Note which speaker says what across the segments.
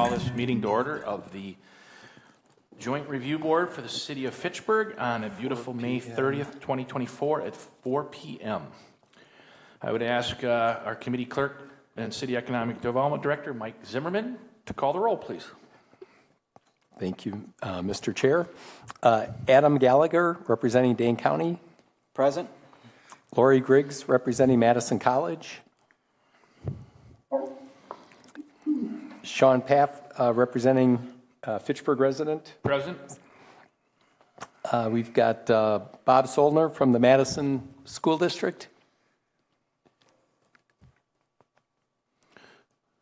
Speaker 1: call this meeting to order of the Joint Review Board for the City of Fitchburg on a beautiful May 30th, 2024 at 4 p.m. I would ask our committee clerk and City Economic Development Director, Mike Zimmerman, to call the roll, please.
Speaker 2: Thank you, Mr. Chair. Adam Gallagher, representing Dane County.
Speaker 3: Present.
Speaker 2: Lori Griggs, representing Madison College. Sean Paff, representing Fitchburg resident.
Speaker 1: Present.
Speaker 2: We've got Bob Solner from the Madison School District.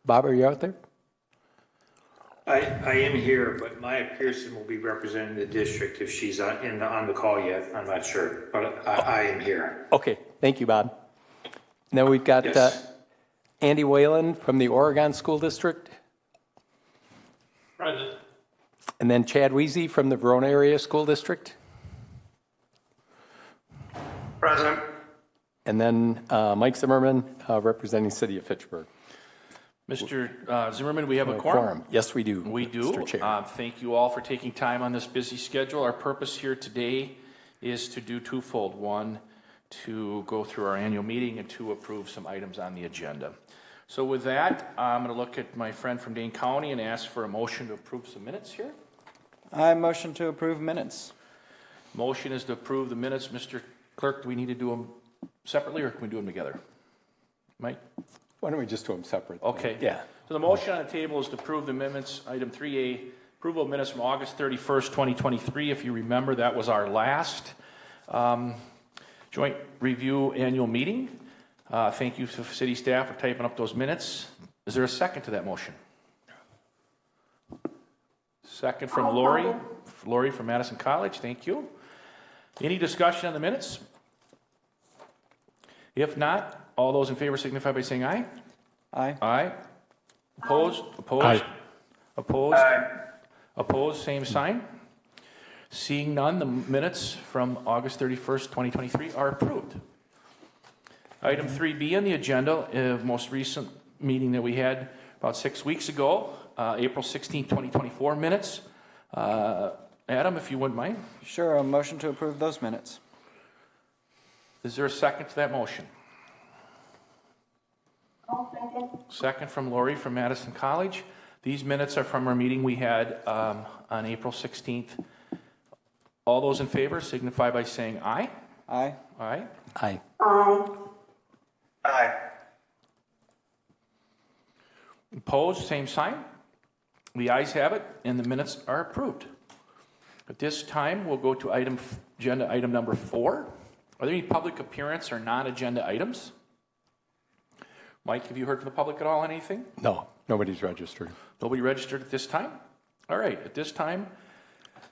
Speaker 2: Bob, are you out there?
Speaker 4: I am here, but Maya Pearson will be representing the district if she's on the call yet. I'm not sure, but I am here.
Speaker 2: Okay, thank you, Bob. Now we've got
Speaker 4: Yes.
Speaker 2: Andy Whalen from the Oregon School District.
Speaker 4: Present.
Speaker 2: And then Chad Weezy from the Verona Area School District.
Speaker 4: Present.
Speaker 2: And then Mike Zimmerman, representing City of Fitchburg.
Speaker 1: Mr. Zimmerman, we have a quorum.
Speaker 2: Yes, we do.
Speaker 1: We do.
Speaker 2: Mr. Chair.
Speaker 1: Thank you all for taking time on this busy schedule. Our purpose here today is to do twofold. One, to go through our annual meeting, and two, approve some items on the agenda. So with that, I'm going to look at my friend from Dane County and ask for a motion to approve some minutes here.
Speaker 3: I motion to approve minutes.
Speaker 1: Motion is to approve the minutes. Mr. Clerk, do we need to do them separately or can we do them together? Mike?
Speaker 2: Why don't we just do them separate?
Speaker 1: Okay.
Speaker 2: Yeah.
Speaker 1: So the motion on the table is to approve the amendments. Item 3A, approval of minutes from August 31st, 2023. If you remember, that was our last joint review annual meeting. Thank you to city staff for typing up those minutes. Is there a second to that motion? Second from Lori. Lori from Madison College. Thank you. Any discussion on the minutes? If not, all those in favor signify by saying aye.
Speaker 3: Aye.
Speaker 1: Aye. Opposed? Opposed?
Speaker 2: Aye.
Speaker 1: Opposed? Opposed, same sign. Seeing none, the minutes from August 31st, 2023 are approved. Item 3B on the agenda, most recent meeting that we had about 6 weeks ago, April 16th, 2024 minutes. Adam, if you wouldn't mind.
Speaker 3: Sure, a motion to approve those minutes.
Speaker 1: Is there a second to that motion?
Speaker 5: I'll second.
Speaker 1: Second from Lori from Madison College. These minutes are from our meeting we had on April 16th. All those in favor signify by saying aye.
Speaker 3: Aye.
Speaker 1: Aye.
Speaker 2: Aye.
Speaker 5: Aye.
Speaker 4: Aye.
Speaker 1: Opposed, same sign. The ayes have it, and the minutes are approved. At this time, we'll go to agenda item number 4. Are there any public appearance or non-agenda items? Mike, have you heard from the public at all on anything?
Speaker 2: No, nobody's registered.
Speaker 1: Nobody registered at this time? All right, at this time,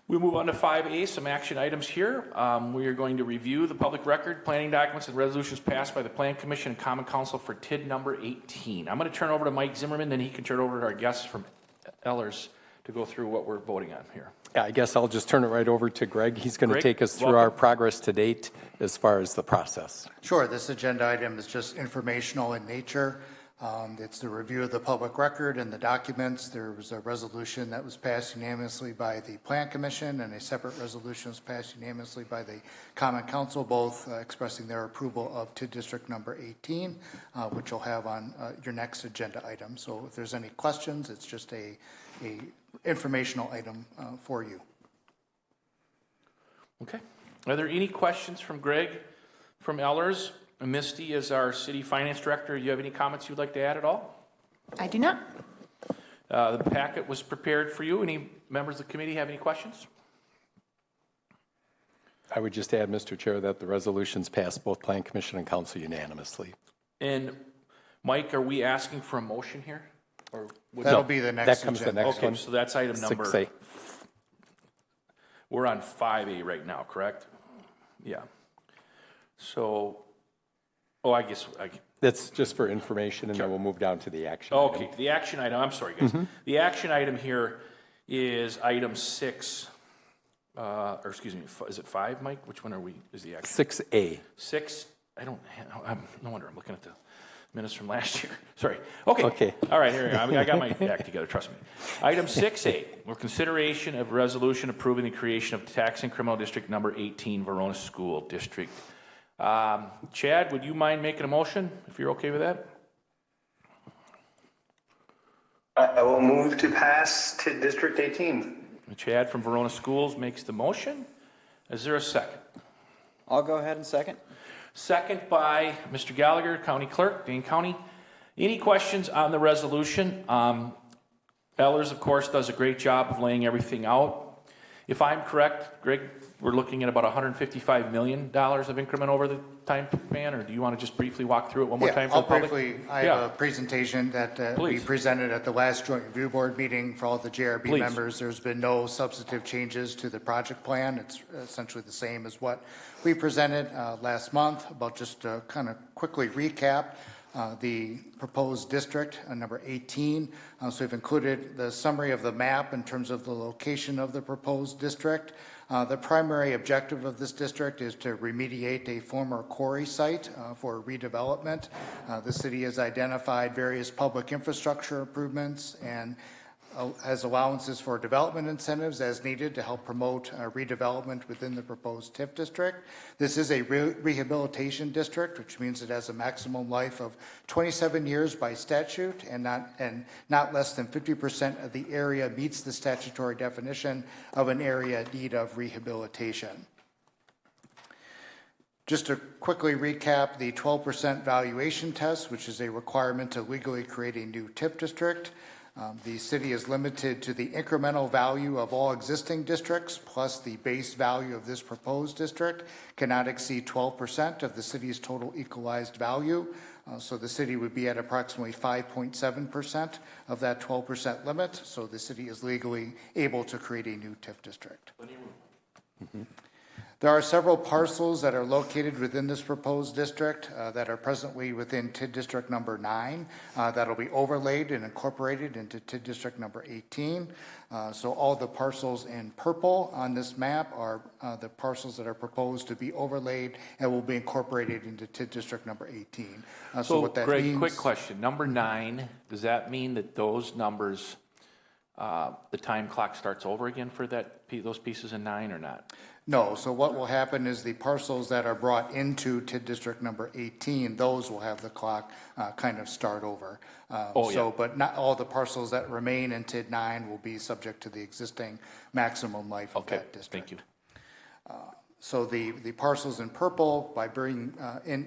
Speaker 1: we move on to 5A, some action items here. We are going to review the public record, planning documents, and resolutions passed by the Plan Commission and Common Council for TID number 18. I'm going to turn over to Mike Zimmerman, then he can turn over to our guests from Ellers to go through what we're voting on here.
Speaker 2: Yeah, I guess I'll just turn it right over to Greg. He's going to
Speaker 1: Greg,
Speaker 2: take us through
Speaker 1: welcome.
Speaker 2: our progress to date as far as the process.
Speaker 6: Sure. This agenda item is just informational in nature. It's the review of the public record and the documents. There was a resolution that was passed unanimously by the Plan Commission, and a separate resolution was passed unanimously by the Common Council, both expressing their approval of TID District number 18, which you'll have on your next agenda item. So if there's any questions, it's just a informational item for you.
Speaker 1: Okay. Are there any questions from Greg from Ellers? Misty is our city finance director. Do you have any comments you'd like to add at all?
Speaker 7: I do not.
Speaker 1: The packet was prepared for you. Any members of the committee have any questions?
Speaker 2: I would just add, Mr. Chair, that the resolutions passed both Plan Commission and Council unanimously.
Speaker 1: And Mike, are we asking for a motion here? Or would
Speaker 6: That'll be the next
Speaker 2: That comes the
Speaker 6: agenda.
Speaker 2: next
Speaker 1: Okay,
Speaker 2: one.
Speaker 1: so that's item number.
Speaker 2: 6A.
Speaker 1: We're on 5A right now, correct? Yeah. So, I guess.
Speaker 2: That's just for information, and then we'll move down to the action.
Speaker 1: Okay,
Speaker 2: item.
Speaker 1: the action item, I'm sorry, guys. The action item here is item 6, or excuse me, is it 5, Mike? Which one is the action?
Speaker 2: 6A.
Speaker 1: 6, no wonder I'm looking at Minutes from last year. Sorry. Okay.
Speaker 2: Okay.
Speaker 1: All right, here we go. I got my act together, trust me. Item 6A, for consideration of resolution approving the creation of tax and criminal district number 18, Verona School District. Chad, would you mind making a motion, if you're okay with that?
Speaker 5: I will move to pass to District 18.
Speaker 1: Chad from Verona Schools makes the motion. Is there a second?
Speaker 3: I'll go ahead and second.
Speaker 1: Second by Mr. Gallagher, County Clerk, Dane County. Any questions on the resolution? Ellers, of course, does a great job of laying everything out. If I'm correct, Greg, we're looking at about $155 million of increment over the time span, or do you want to just briefly walk through it one more time for the public?
Speaker 6: Briefly, I have a presentation that we
Speaker 1: Please.
Speaker 6: presented at the last joint review board meeting for all the JRB
Speaker 1: Please.
Speaker 6: members. There's been no substantive changes to the project plan. It's essentially the same as what we presented last month. About just to kind of quickly recap the proposed district, number 18. So we've included the summary of the map in terms of the location of the proposed district. The primary objective of this district is to remediate a former quarry site for redevelopment. The city has identified various public infrastructure improvements and has allowances for development incentives as needed to help promote redevelopment within the proposed TIF district. This is a rehabilitation district, which means it has a maximum life of 27 years by statute, and not less than 50% of the area meets the statutory definition of an area in need of rehabilitation. Just to quickly recap the 12% valuation test, which is a requirement to legally create a new TIF district. The city is limited to the incremental value of all existing districts plus the base value of this proposed district cannot exceed 12% of the city's total equalized value. So the city would be at approximately 5.7% of that 12% limit. So the city is legally able to create a new TIF district. There are several parcels that are located within this proposed district that are presently within TID District number 9 that'll be overlaid and incorporated into TID District number 18. So all the parcels in purple on this map are the parcels that are proposed to be overlaid and will be incorporated into TID District number 18.
Speaker 1: So
Speaker 6: what that
Speaker 1: Greg,
Speaker 6: means,
Speaker 1: quick question. Number 9, does that mean that those numbers, the time clock starts over again for those pieces in 9 or not?
Speaker 6: No, so what will happen is the parcels that are brought into TID District number 18, those will have the clock kind of start over. But not all the parcels that remain in TID 9 will be subject to the existing maximum life of that district.
Speaker 1: Thank you.
Speaker 6: So the parcels in purple, by being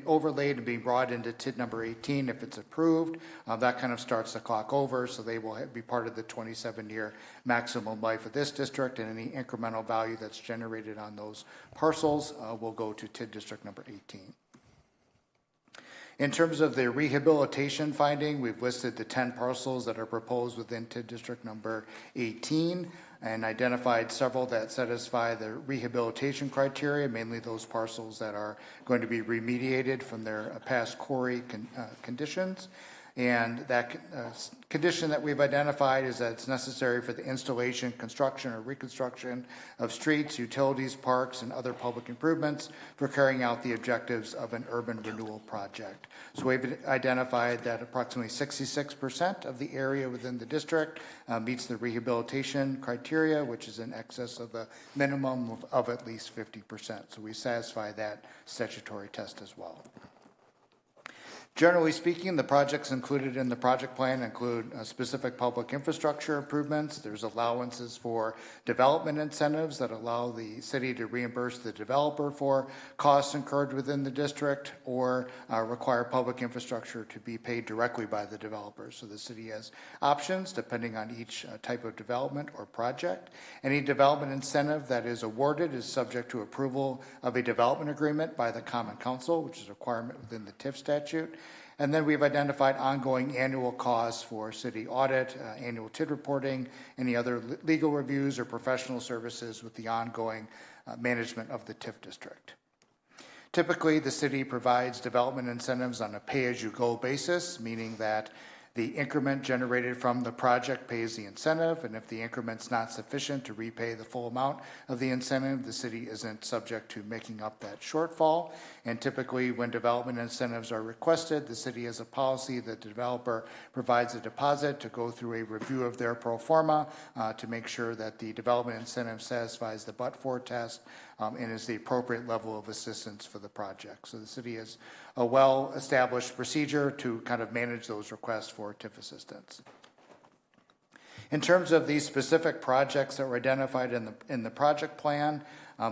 Speaker 6: overlaid and being brought into TID number 18, if it's approved, that kind of starts the clock over, so they will be part of the 27-year maximum life of this district, and any incremental value that's generated on those parcels will go to TID District number 18. In terms of the rehabilitation finding, we've listed the 10 parcels that are proposed within TID District number 18 and identified several that satisfy the rehabilitation criteria, mainly those parcels that are going to be remediated from their past quarry conditions. And that condition that we've identified is that it's necessary for the installation, construction, or reconstruction of streets, utilities, parks, and other public improvements for carrying out the objectives of an urban renewal project. So we've identified that approximately 66% of the area within the district meets the rehabilitation criteria, which is in excess of a minimum of at least 50%. So we satisfy that statutory test as well. Generally speaking, the projects included in the project plan include specific public infrastructure improvements. There's allowances for development incentives that allow the city to reimburse the developer for costs incurred within the district or require public infrastructure to be paid directly by the developer. So the city has options depending on each type of development or project. Any development incentive that is awarded is subject to approval of a development agreement by the Common Council, which is a requirement within the TIF statute. And then we've identified ongoing annual costs for city audit, annual TID reporting, any other legal reviews or professional services with the ongoing management of the TIF district. Typically, the city provides development incentives on a pay-as-you-go basis, meaning that The increment generated from the project pays the incentive, and if the increment's not sufficient to repay the full amount of the incentive, the city isn't subject to making up that shortfall. And typically, when development incentives are requested, the city has a policy that the developer provides a deposit to go through a review of their pro forma to make sure that the development incentive satisfies the but-for test and is the appropriate level of assistance for the project. So the city has a well-established procedure to kind of manage those requests for TIF assistance. In terms of these specific projects that were identified in the project plan,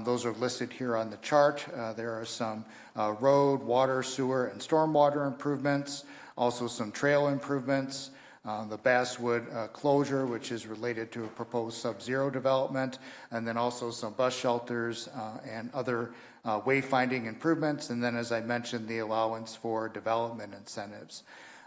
Speaker 6: those are listed here on the chart. There are some road, water, sewer, and stormwater improvements, also some trail improvements, the Basswood closure, which is related to a proposed sub-zero development, and then also some bus shelters and other wayfinding improvements, and then, as I mentioned, the allowance for development incentives,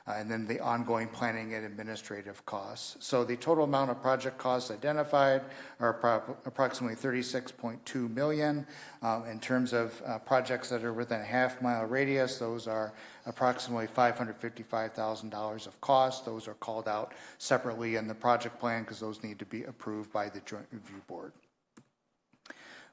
Speaker 6: and then the ongoing planning and administrative costs. So the total amount of project costs identified are approximately $36.2 million. In terms of projects that are within a half-mile radius, those are approximately $555,000 of cost. Those are called out separately in the project plan because those need to be approved by the Joint Review Board.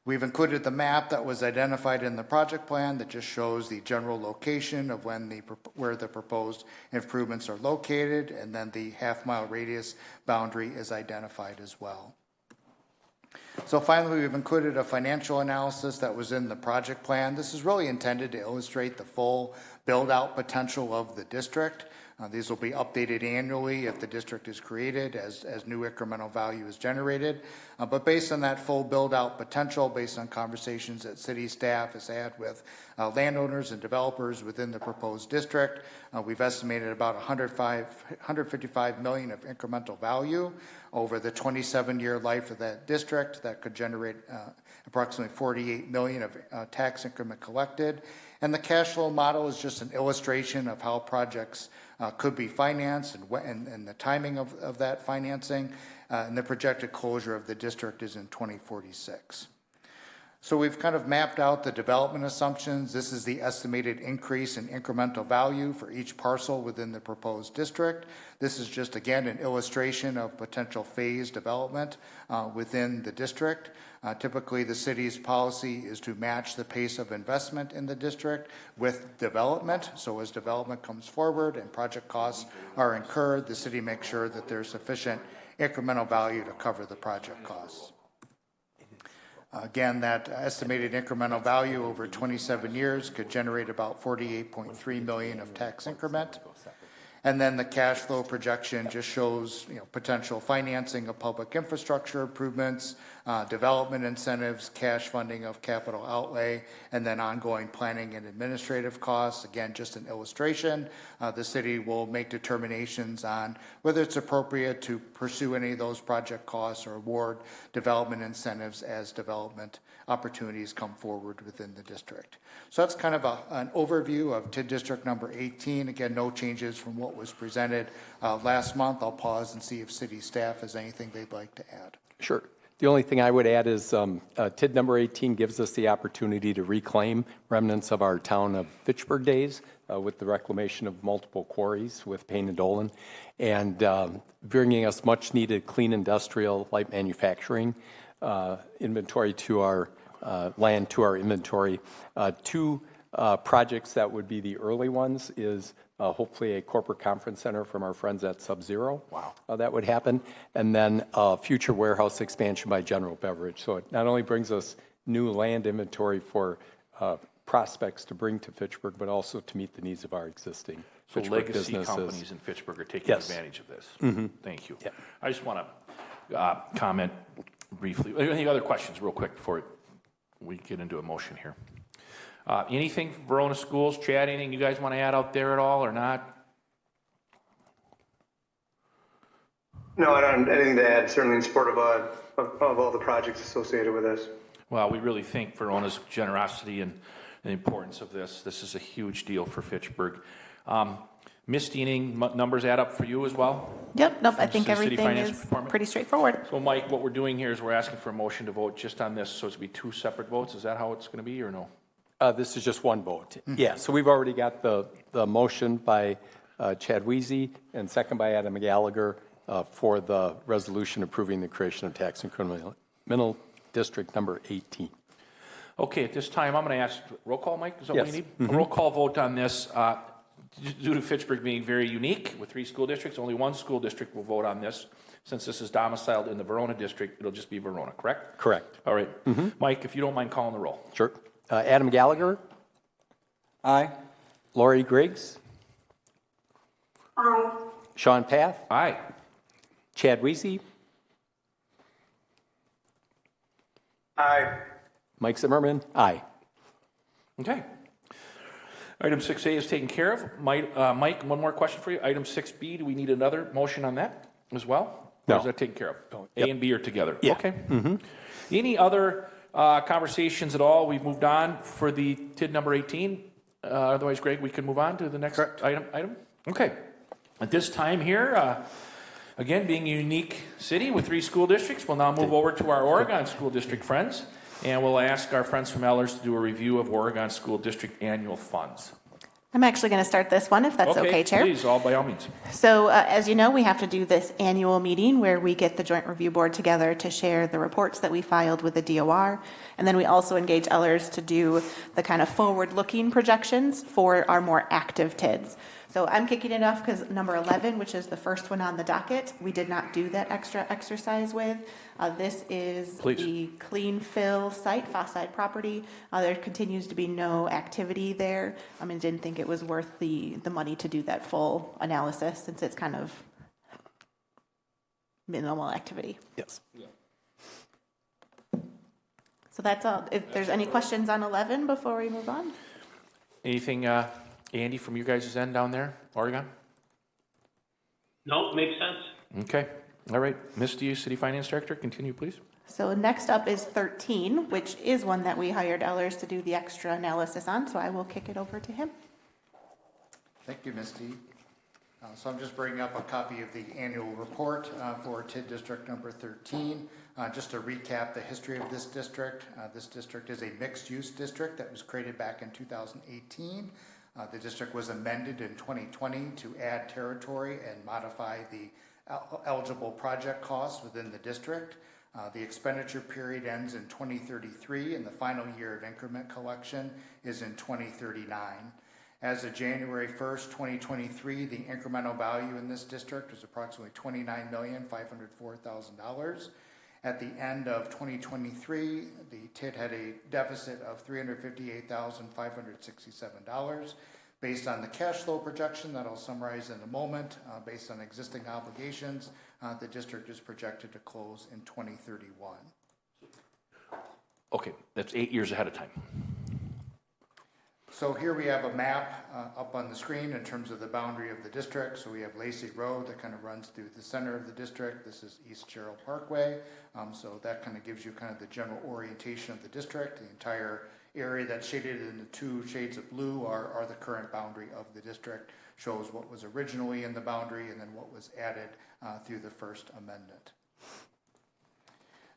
Speaker 6: We've included the map that was identified in the project plan that just shows the general location of where the proposed improvements are located, and then the half-mile radius boundary is identified as well. So finally, we've included a financial analysis that was in the project plan. This is really intended to illustrate the full build-out potential of the district. These will be updated annually if the district is created as new incremental value is generated. But based on that full build-out potential, based on conversations that city staff has had with landowners and developers within the proposed district, we've estimated about $155 million of incremental value over the 27-year life of that district. That could generate approximately $48 million of tax increment collected. And the cash flow model is just an illustration of how projects could be financed and the timing of that financing. And the projected closure of the district is in 2046. So we've kind of mapped out the development assumptions. This is the estimated increase in incremental value for each parcel within the proposed district. This is just, again, an illustration of potential phased development within the district. Typically, the city's policy is to match the pace of investment in the district with development. So as development comes forward and project costs are incurred, the city makes sure that there's sufficient incremental value to cover the project costs. Again, that estimated incremental value over 27 years could generate about $48.3 million of tax increment. And then the cash flow projection just shows, potential financing of public infrastructure improvements, development incentives, cash funding of capital outlay, and then ongoing planning and administrative costs. Again, just an illustration. The city will make determinations on whether it's appropriate to pursue any of those project costs or award development incentives as development opportunities come forward within the district. So that's kind of an overview of TID District number 18. Again, no changes from what was presented last month. I'll pause and see if city staff has anything they'd like to add.
Speaker 2: Sure. The only thing I would add is TID number 18 gives us the opportunity to reclaim remnants of our town of Fitchburg days with the reclamation of multiple quarries with Payne and Dolan, and bringing us much needed clean industrial light manufacturing inventory to our land, to our inventory. Two projects that would be the early ones is hopefully a corporate conference center from our friends at Sub-Zero.
Speaker 1: Wow.
Speaker 2: That would happen. And then future warehouse expansion by General Beverage. So it not only brings us new land inventory for prospects to bring to Fitchburg, but also to meet the needs of our existing
Speaker 1: So
Speaker 2: Fitchburg
Speaker 1: legacy
Speaker 2: businesses.
Speaker 1: companies in Fitchburg are taking
Speaker 2: Yes.
Speaker 1: advantage of this. Thank you.
Speaker 2: Yeah.
Speaker 1: I just want to comment briefly. Any other questions real quick before we get into a motion here? Anything from Verona Schools, Chad, anything you guys want to add out there at all or not?
Speaker 5: No, I don't have anything to add. Certainly in support of all the projects associated with this.
Speaker 1: Well, we really think Verona's generosity and the importance of this. This is a huge deal for Fitchburg. Ms. Steening, numbers add up for you as well?
Speaker 7: Yep, nope, I
Speaker 1: From
Speaker 7: think
Speaker 1: city
Speaker 7: everything
Speaker 1: finance
Speaker 7: is
Speaker 1: department?
Speaker 7: pretty straightforward.
Speaker 1: So Mike, what we're doing here is we're asking for a motion to vote just on this, so it's going to be two separate votes. Is that how it's going to be or no?
Speaker 2: This is just one vote. Yeah, so we've already got the motion by Chad Weezy, and second by Adam Gallagher for the resolution approving the creation of tax incremental district number 18.
Speaker 1: Okay, at this time, I'm going to ask, roll call, Mike, is that what
Speaker 2: Yes.
Speaker 1: you need? A roll call vote on this. Due to Fitchburg being very unique with 3 school districts, only 1 school district will vote on this. Since this is domiciled in the Verona district, it'll just be Verona, correct?
Speaker 2: Correct.
Speaker 1: All right. Mike, if you don't mind calling the roll.
Speaker 2: Sure. Adam Gallagher,
Speaker 3: Aye.
Speaker 2: Lori Griggs,
Speaker 7: Aye.
Speaker 2: Sean Path,
Speaker 1: Aye.
Speaker 2: Chad Weezy,
Speaker 5: Aye.
Speaker 2: Mike Zimmerman, aye.
Speaker 1: Okay. Item 6A is taken care of. Mike, one more question for you. Item 6B, do we need another motion on that as well?
Speaker 2: No.
Speaker 1: Or is that taken care of? A and B are together?
Speaker 2: Yeah.
Speaker 1: Okay. Any other conversations at all? We've moved on for the TID number 18. Otherwise, Greg, we can move on to the next item. Okay. At this time here, again, being a unique city with 3 school districts, we'll now move over to our Oregon School District friends, and we'll ask our friends from Ellers to do a review of Oregon School District annual funds.
Speaker 7: I'm actually going to start this one, if that's okay, Chair.
Speaker 1: Please, by all means.
Speaker 7: So as you know, we have to do this annual meeting where we get the Joint Review Board together to share the reports that we filed with the DOR. And then we also engage Ellers to do the kind of forward-looking projections for our more active TIDs. So I'm kicking it off because number 11, which is the first one on the docket, we did not do that extra exercise with. This is the clean fill site, Fosside property. There continues to be no activity there. I mean, didn't think it was worth the money to do that full analysis since it's kind of minimal activity.
Speaker 2: Yes.
Speaker 7: So that's all. If there's any questions on 11 before we move on.
Speaker 1: Anything, Andy, from you guys' end down there, Oregon?
Speaker 4: No, makes sense.
Speaker 1: Okay. All right. Misty, City Finance Director, continue, please.
Speaker 7: So next up is 13, which is one that we hired Ellers to do the extra analysis on. So I will kick it over to him.
Speaker 6: Thank you, Misty. So I'm just bringing up a copy of the annual report for TID District number 13. Just to recap the history of this district is a mixed-use district that was created back in 2018. The district was amended in 2020 to add territory and modify the eligible project costs within the district. The expenditure period ends in 2033, and the final year of increment collection is in 2039. As of January 1st, 2023, the incremental value in this district was approximately $29,504,000. At the end of 2023, the TID had a deficit of $358,567. Based on the cash flow projection that I'll summarize in a moment, based on existing obligations, the district is projected to close in 2031.
Speaker 1: Okay, that's 8 years ahead of time.
Speaker 6: So here we have a map up on the screen in terms of the boundary of the district. So we have Lacey Road that kind of runs through the center of the district. This is East Sherrill Parkway. So that kind of gives you kind of the general orientation of the district. The entire area that's shaded in the 2 shades of blue are the current boundary of the district. Shows what was originally in the boundary and then what was added through the first amendment.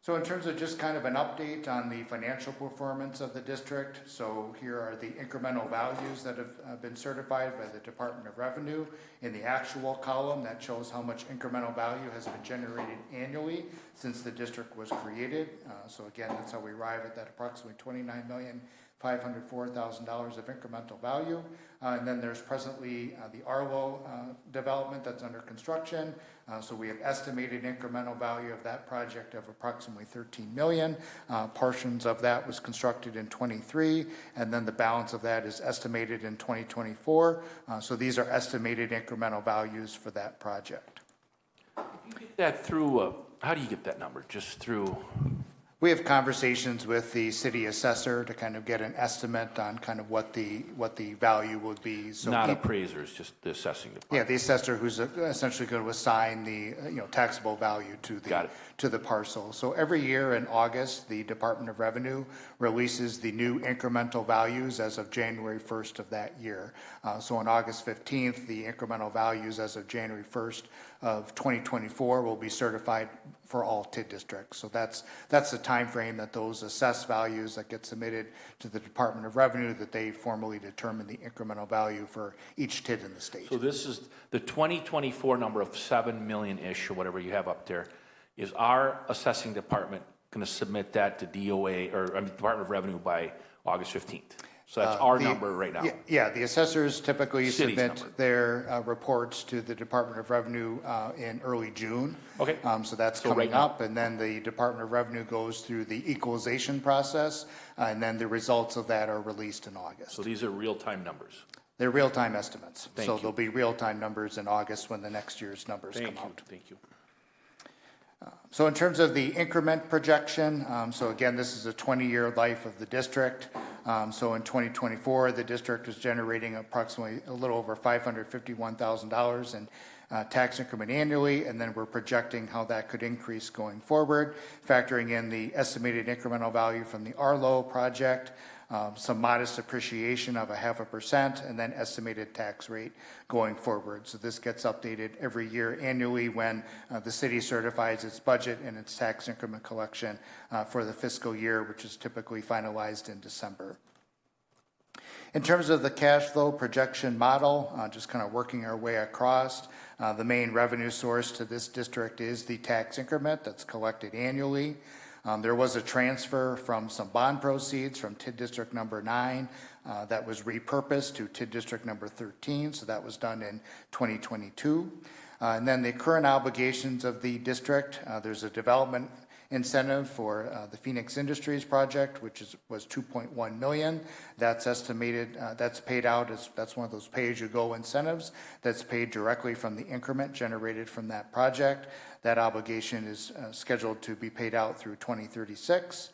Speaker 6: So in terms of just kind of an update on the financial performance of the district, so here are the incremental values that have been certified by the Department of Revenue. In the actual column, that shows how much incremental value has been generated annually since the district was created. So again, that's how we arrive at that approximately $29,504,000 of incremental value. And then there's presently the Arlo development that's under construction. So we have estimated incremental value of that project of approximately $13 million. Portions of that was constructed in 23, and then the balance of that is estimated in 2024. So these are estimated incremental values for that project.
Speaker 1: You get that through, how do you get that number? Just through?
Speaker 6: We have conversations with the city assessor to kind of get an estimate on kind of what the value would be. So
Speaker 1: Not appraisers, just the assessing department.
Speaker 6: Yeah, the assessor who's essentially going to assign the taxable value to to the parcel. So every year in August, the Department of Revenue releases the new incremental values as of January 1st of that year. So on August 15th, the incremental values as of January 1st of 2024 will be certified for all TID districts. So that's the time frame that those assessed values that get submitted to the Department of Revenue, that they formally determine the incremental value for each TID in the state.
Speaker 1: So this is the 2024 number of 7 million-ish or whatever you have up there. Is our assessing department going to submit that to DOA or Department of Revenue by August 15th? So that's our number right now.
Speaker 6: Yeah, the assessors typically
Speaker 1: City's
Speaker 6: submit
Speaker 1: number.
Speaker 6: their reports to the Department of Revenue in early June.
Speaker 1: Okay.
Speaker 6: So that's
Speaker 1: So
Speaker 6: coming
Speaker 1: right now.
Speaker 6: up, and then the Department of Revenue goes through the equalization process, and then the results of that are released in August.
Speaker 1: So these are real-time numbers.
Speaker 6: They're real-time estimates.
Speaker 1: Thank
Speaker 6: So
Speaker 1: you.
Speaker 6: there'll be real-time numbers in August when the next year's numbers
Speaker 1: Thank
Speaker 6: come
Speaker 1: you.
Speaker 6: out.
Speaker 1: Thank you.
Speaker 6: So in terms of the increment projection, so again, this is a 20-year life of the district. So in 2024, the district is generating approximately a little over $551,000 in tax increment annually, and then we're projecting how that could increase going forward, factoring in the estimated incremental value from the Arlo project, some modest appreciation of 0.5%, and then estimated tax rate going forward. So this gets updated every year annually when the city certifies its budget and its tax increment collection for the fiscal year, which is typically finalized in December. In terms of the cash flow projection model, just kind of working our way across, the main revenue source to this district is the tax increment that's collected annually. There was a transfer from some bond proceeds from TID District number 9 that was repurposed to TID District number 13, so that was done in 2022. And then the current obligations of the district, there's a development incentive for the Phoenix Industries project, which was $2.1 million. That's estimated, that's paid out as, that's one of those pay-as-you-go incentives that's paid directly from the increment generated from that project. That obligation is scheduled to be paid out through 2036.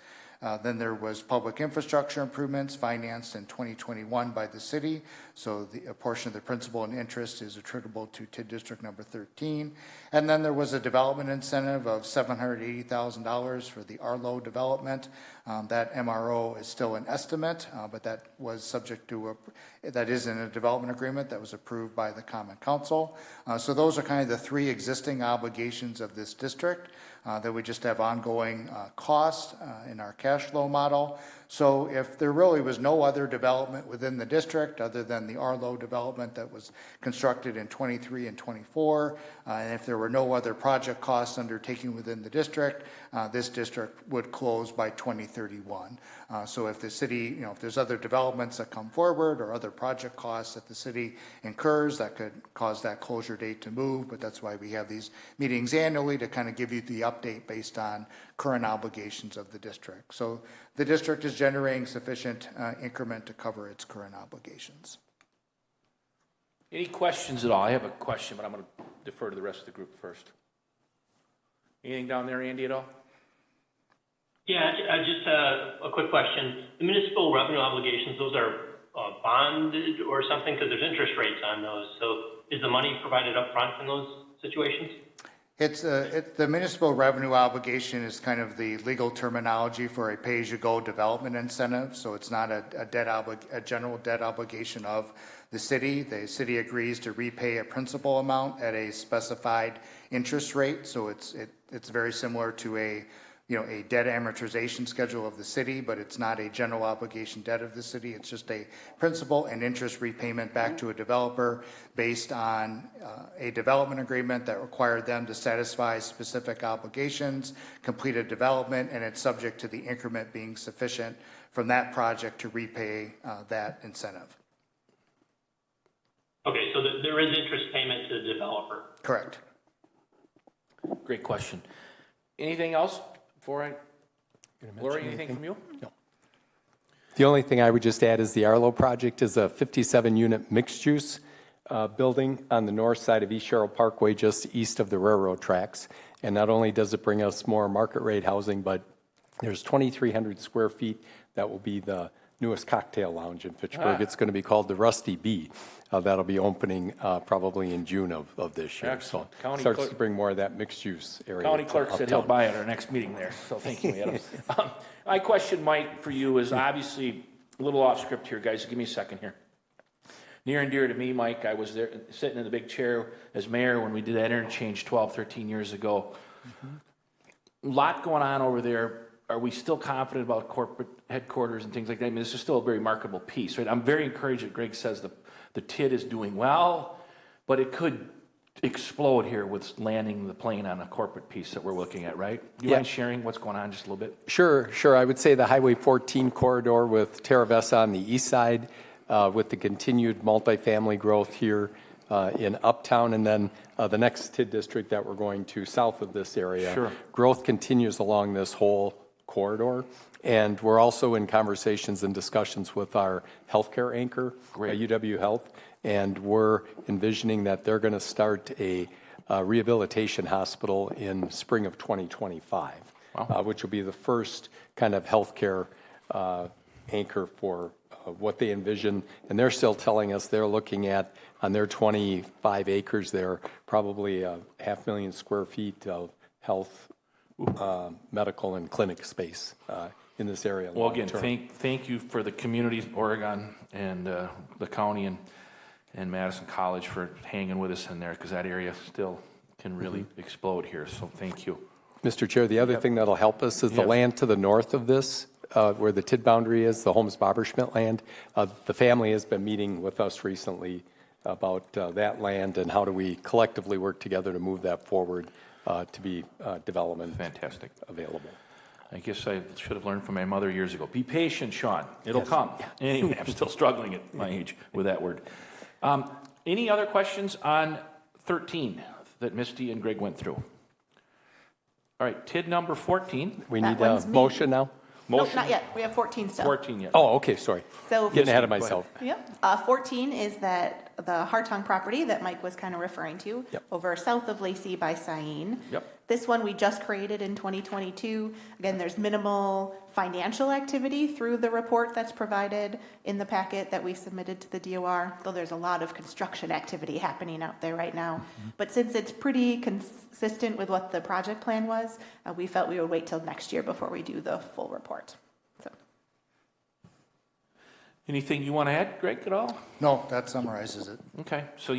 Speaker 6: Then there was public infrastructure improvements financed in 2021 by the city. So a portion of the principal and interest is attributable to TID District number 13. And then there was a development incentive of $780,000 for the Arlo development. That MRO is still an estimate, but that was subject to that is in a development agreement that was approved by the Common Council. So those are kind of the three existing obligations of this district that we just have ongoing costs in our cash flow model. So if there really was no other development within the district other than the Arlo development that was constructed in 23 and 24, and if there were no other project costs undertaken within the district, this district would close by 2031. So if the city, if there's other developments that come forward or other project costs that the city incurs, that could cause that closure date to move, but that's why we have these meetings annually to kind of give you the update based on current obligations of the district. So the district is generating sufficient increment to cover its current obligations.
Speaker 1: Any questions at all? I have a question, but I'm going to defer to the rest of the group first. Anything down there, Andy, at all?
Speaker 8: Yeah, just a quick question. The municipal revenue obligations, those are bonded or something, because there's interest rates on those. So is the money provided up front in those situations?
Speaker 6: The municipal revenue obligation is kind of the legal terminology for a pay-as-you-go development incentive. So it's not a general debt obligation of the city. The city agrees to repay a principal amount at a specified interest rate. So it's very similar to a debt amortization schedule of the city, but it's not a general obligation debt of the city. It's just a principal and interest repayment back to a developer based on a development agreement that required them to satisfy specific obligations, complete a development, and it's subject to the increment being sufficient from that project to repay that incentive.
Speaker 8: Okay, so there is interest payment to the developer.
Speaker 6: Correct.
Speaker 1: Great question. Anything else before I, Lori, anything from you?
Speaker 2: No. The only thing I would just add is the Arlo project is a 57-unit mixed-use building on the north side of East Sherrill Parkway, just east of the railroad tracks. And not only does it bring us more market rate housing, but there's 2,300 square feet that will be the newest cocktail lounge in Fitchburg. It's going to be called the Rusty Bee. That'll be opening probably in June of this year.
Speaker 1: Excellent.
Speaker 2: So
Speaker 1: County
Speaker 2: starts
Speaker 1: clerk-
Speaker 2: to bring more of that mixed-use area.
Speaker 1: County clerk said he'll
Speaker 2: uptown.
Speaker 1: buy at our next meeting there, so thank you, Adam. My question, Mike, for you is obviously a little off script here, guys. Give me a second here. Near and dear to me, Mike, I was there sitting in the big chair as mayor when we did that interchange 12, 13 years ago. A lot going on over there. Are we still confident about corporate headquarters and things like that? I mean, this is still a very marketable piece, right? I'm very encouraged that Greg says the TID is doing well, but it could explode here with landing the plane on a corporate piece that we're looking at, right? You mind sharing what's going on just a little bit?
Speaker 2: Sure. I would say the Highway 14 corridor with Terra Vesta on the east side, with the continued multifamily growth here in Uptown, and then the next TID district that we're going to south of this area.
Speaker 1: Sure.
Speaker 2: Growth continues along this whole corridor, and we're also in conversations and discussions with our healthcare anchor, UW Health, and we're envisioning that they're going to start a rehabilitation hospital in spring of 2025, which will be the first kind of healthcare anchor for what they envision. And they're still telling us they're looking at, on their 25 acres there, probably 500,000 square feet of health, medical, and clinic space in this area.
Speaker 1: Well, again, thank you for the communities, Oregon, and the county and Madison College for hanging with us in there, because that area still can really explode here, so thank you.
Speaker 2: Mr. Chair, the other thing that'll help us is the land to the north of this, where the TID boundary is, the Holmes-Bobberschmidt land. The family has been meeting with us recently about that land and how do we collectively work together to move that forward to be development
Speaker 1: Fantastic.
Speaker 2: available.
Speaker 1: I guess I should have learned from my mother years ago. Be patient, Sean. It'll come. Anyway, I'm still struggling at my age with that word. Any other questions on 13 that Misty and Greg went through? All right, TID number 14.
Speaker 2: We
Speaker 7: That
Speaker 2: need a
Speaker 7: one's me.
Speaker 2: motion now?
Speaker 7: Nope, not yet. We have 14 still.
Speaker 1: 14 yet.
Speaker 2: Oh, okay, sorry.
Speaker 7: So
Speaker 2: Getting ahead of myself.
Speaker 7: Yep. 14 is that the Hartung property that Mike was kind of referring to over south of Lacey by Sain.
Speaker 1: Yep.
Speaker 7: This one we just created in 2022. Again, there's minimal financial activity through the report that's provided in the packet that we submitted to the DOR, though there's a lot of construction activity happening out there right now. But since it's pretty consistent with what the project plan was, we felt we would wait till next year before we do the full report. So.
Speaker 1: Anything you want to add, Greg, at all?
Speaker 6: No, that summarizes it.
Speaker 1: Okay, so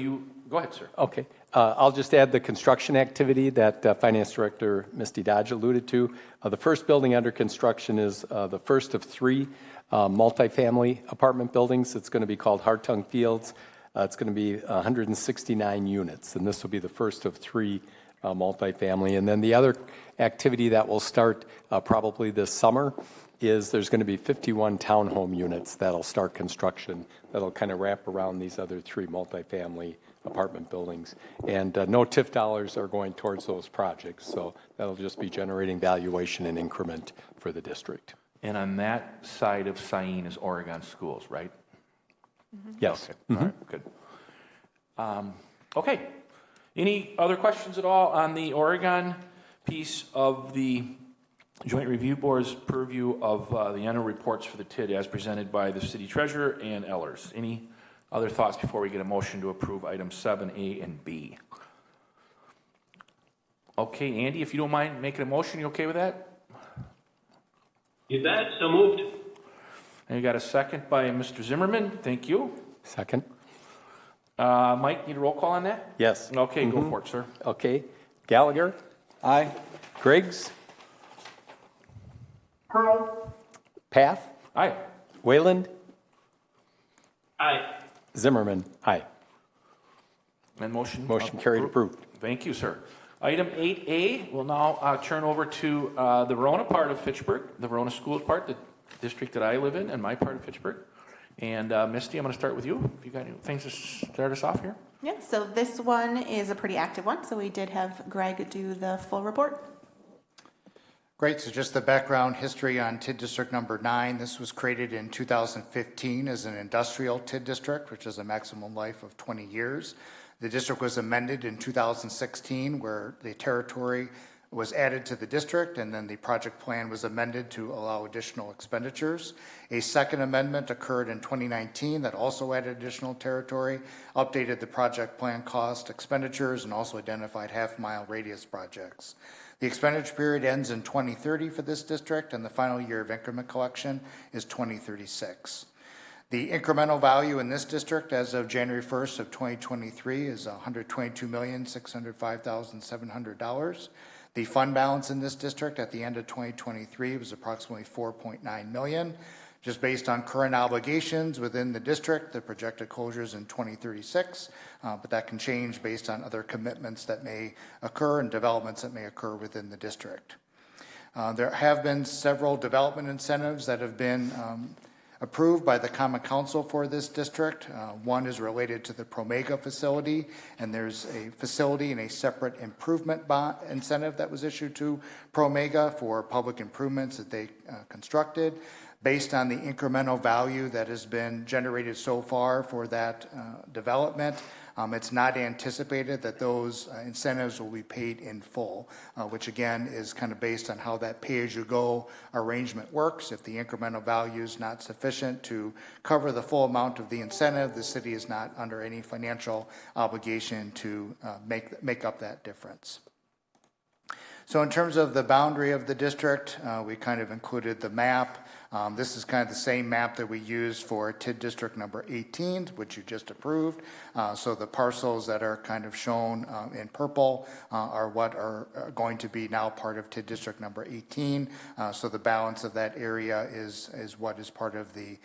Speaker 1: go ahead, sir.
Speaker 2: Okay. I'll just add the construction activity that Finance Director Misty Dodge alluded to. The first building under construction is the first of 3 multifamily apartment buildings. It's going to be called Hartung Fields. It's going to be 169 units, and this will be the first of 3 multifamily. And then the other activity that will start probably this summer is there's going to be 51 townhome units that'll start construction that'll kind of wrap around these other 3 multifamily apartment buildings. And no TIF dollars are going towards those projects, so that'll just be generating valuation and increment for the district.
Speaker 1: And on that side of Sain is Oregon Schools, right?
Speaker 2: Yes.
Speaker 1: Okay. All right, good. Okay. Any other questions at all on the Oregon piece of the Joint Review Board's purview of the annual reports for the TID as presented by the City Treasurer and Ellers? Any other thoughts before we get a motion to approve items 7A and B? Okay, Andy, if you don't mind making a motion, you okay with that?
Speaker 8: You bet, so moved.
Speaker 1: And you got a second by Mr. Zimmerman. Thank you.
Speaker 2: Second?
Speaker 1: Mike, need a roll call on that?
Speaker 2: Yes.
Speaker 1: Okay, go for it, sir.
Speaker 2: Okay. Gallagher?
Speaker 3: Aye.
Speaker 2: Griggs? Path?
Speaker 1: Aye.
Speaker 2: Wayland?
Speaker 8: Aye.
Speaker 2: Zimmerman? Aye.
Speaker 1: And motion
Speaker 2: Carried, approved.
Speaker 1: Thank you, sir. Item 8A, we'll now turn over to the Verona part of Fitchburg, the Verona Schools part, the district that I live in, and my part of Fitchburg. And Misty, I'm going to start with you. If you got any things to start us off here?
Speaker 7: Yeah, so this one is a pretty active one, so we did have Greg do the full report.
Speaker 6: Great, so just the background history on TID District number 9. This was created in 2015 as an industrial TID district, which has a maximum life of 20 years. The district was amended in 2016 where the territory was added to the district, and then the project plan was amended to allow additional expenditures. A second amendment occurred in 2019 that also added additional territory, updated the project plan cost expenditures, and also identified half-mile radius projects. The expenditure period ends in 2030 for this district, and the final year of increment collection is 2036. The incremental value in this district as of January 1st of 2023 is $122,605,700. The fund balance in this district at the end of 2023 was approximately $4.9 million. Just based on current obligations within the district, the projected closures in 2036, but that can change based on other commitments that may occur and developments that may occur within the district. There have been several development incentives that have been approved by the Common Council for this district. One is related to the Promega facility, and there's a facility and a separate improvement bond incentive that was issued to Promega for public improvements that they constructed. Based on the incremental value that has been generated so far for that development, it's not anticipated that those incentives will be paid in full, which again is kind of based on how that pay-as-you-go arrangement works. If the incremental value is not sufficient to cover the full amount of the incentive, the city is not under any financial obligation to make up that difference. So in terms of the boundary of the district, we kind of included the map. This is kind of the same map that we used for TID District number 18, which you just approved. So the parcels that are kind of shown in purple are what are going to be now part of TID District number 18. So the balance of that area is what is part of the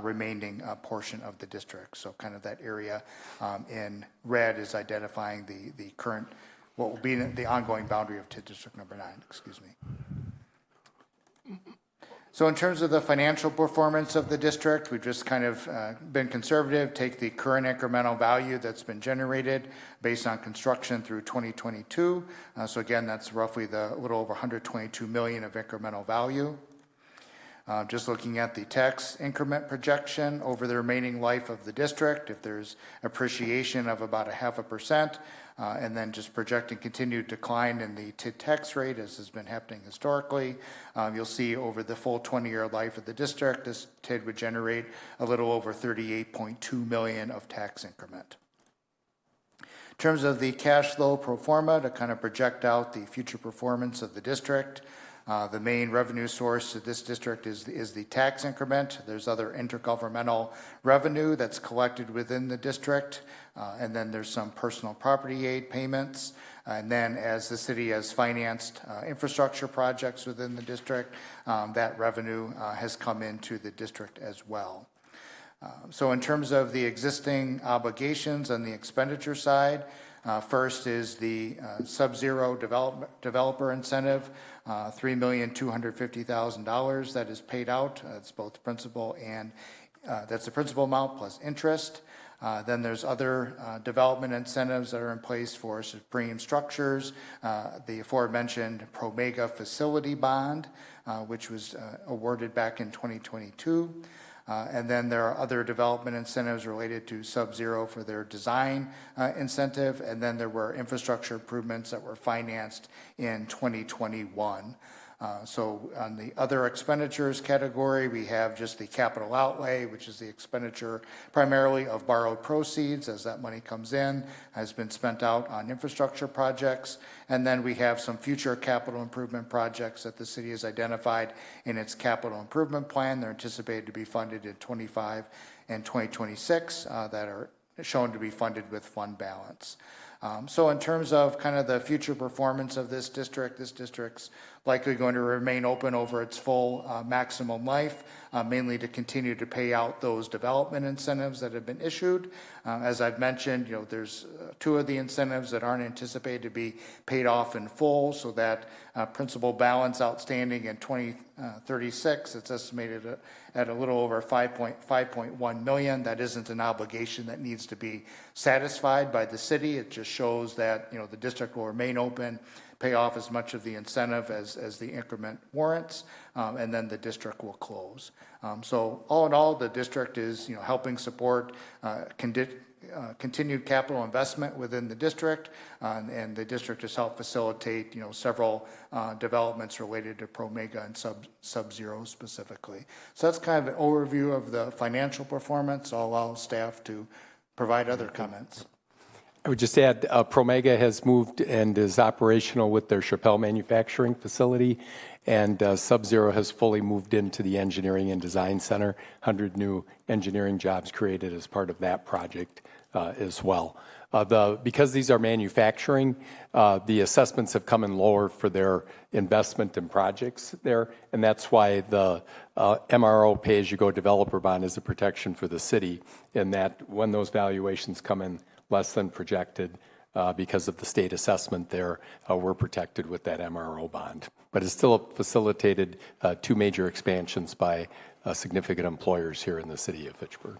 Speaker 6: remaining portion of the district. So kind of that area in red is identifying the current, what will be the ongoing boundary of TID District number 9, excuse me. So in terms of the financial performance of the district, we've just kind of been conservative, take the current incremental value that's been generated based on construction through 2022. So again, that's roughly the little over 122 million of incremental value. Just looking at the tax increment projection over the remaining life of the district, if there's appreciation of about 0.5%, and then just projecting continued decline in the TID tax rate as has been happening historically, you'll see over the full 20-year life of the district, this TID would generate a little over 38.2 million of tax increment. In terms of the cash flow pro forma to kind of project out the future performance of the district, the main revenue source to this district is the tax increment. There's other intergovernmental revenue that's collected within the district, and then there's some personal property aid payments. And then as the city has financed infrastructure projects within the district, that revenue has come into the district as well. So in terms of the existing obligations on the expenditure side, first is the Sub-Zero developer incentive, $3,250,000 that is paid out. That's both principal and that's the principal amount plus interest. Then there's other development incentives that are in place for Supreme Structures, the aforementioned Promega facility bond, which was awarded back in 2022. And then there are other development incentives related to Sub-Zero for their design incentive. And then there were infrastructure improvements that were financed in 2021. So on the other expenditures category, we have just the capital outlay, which is the expenditure primarily of borrowed proceeds as that money comes in, has been spent out on infrastructure projects. And then we have some future capital improvement projects that the city has identified in its capital improvement plan. They're anticipated to be funded in 25 and 2026 that are shown to be funded with fund balance. So in terms of kind of the future performance of this district's likely going to remain open over its full maximum life, mainly to continue to pay out those development incentives that have been issued. As I've mentioned, there's two of the incentives that aren't anticipated to be paid off in full, so that principal balance outstanding in 2036, it's estimated at a little over 5.1 million. That isn't an obligation that needs to be satisfied by the city. It just shows that the district will remain open, pay off as much of the incentive as the increment warrants, and then the district will close. So all in all, the district is helping support continued capital investment within the district, and the district has helped facilitate, several developments related to Promega and Sub-Zero specifically. So that's kind of an overview of the financial performance. I'll allow staff to provide other comments.
Speaker 2: I would just add, Promega has moved and is operational with their Chappelle manufacturing facility, and Sub-Zero has fully moved into the Engineering and Design Center. 100 new engineering jobs created as part of that project as well. Because these are manufacturing, the assessments have come in lower for their investment in projects there, and that's why the MRO pay-as-you-go developer bond is a protection for the city, in that when those valuations come in less than projected because of the state assessment there, we're protected with that MRO bond. But it's still facilitated 2 major expansions by significant employers here in the city of Fitchburg.